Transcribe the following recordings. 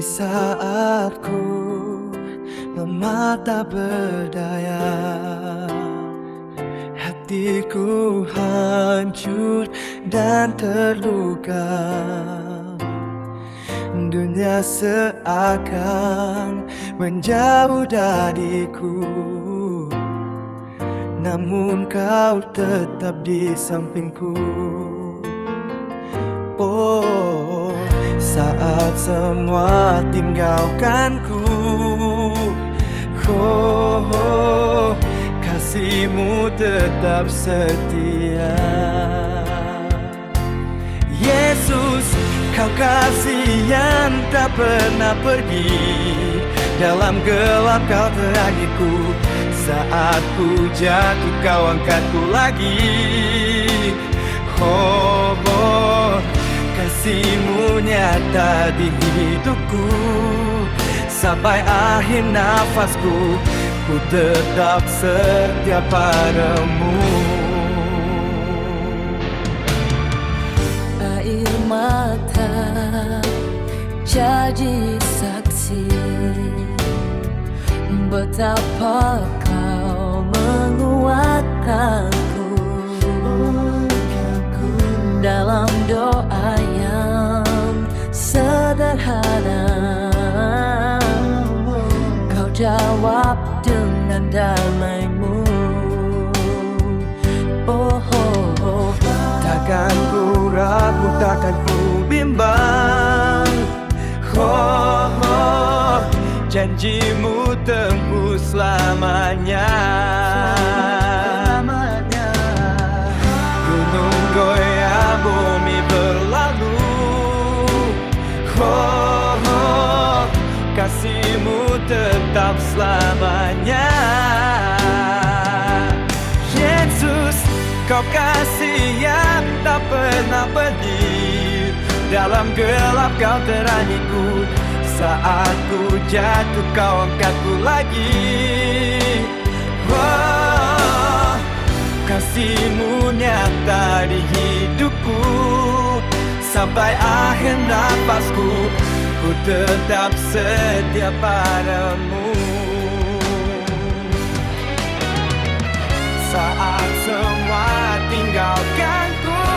saat ku lemah tak berdaya, hatiku hancur dan terluka. Dunia seakan menjauh dariku, namun kau tetap di sampingku. Oh, saat semua tinggalkanku, oh, kasihmu tetap setia. Yesus, kau kasih yang tak pernah pergi. Dalam gelap kau terangiku, saat ku jatuh kau angkatku lagi. Oh, oh, kasihmu nyata di hidupku. Sampai akhir nafasku, ku tetap setia padamu. Air mata jadi saksi betapa kau menguatkanku dalam doa yang sederhana. Kau jawab dengan damai-Mu. Oh, oh, oh. Takkan ku ragu, takkan ku bimbang. Oh, oh, janji-Mu tembus selamanya. Gunung goyah, bumi berlalu. Oh, oh, kasih-Mu tetap selamanya. Yesus, kau kasih yang tak pernah pergi. Dalam gelap kau terangiku, saat ku jatuh kau angkatku lagi. Oh, kasih-Mu nyata di hidupku. Sampai akhir nafasku, ku tetap setia padamu. Saat semua tinggalkanku,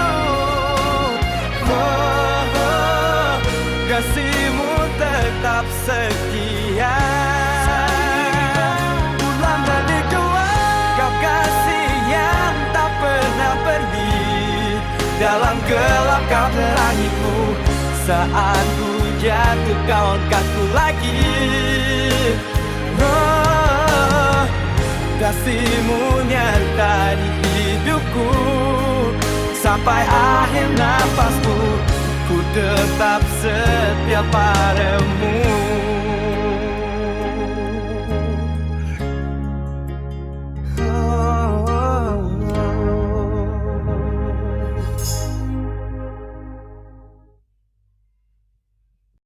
oh, oh, kasih-Mu tetap setia. Ulang dan kedua, kau kasih yang tak pernah pergi. Dalam gelap kau terangiku, saat ku jatuh kau angkatku lagi. Oh, kasih-Mu nyata di hidupku. Sampai akhir nafasku, ku tetap setia padamu.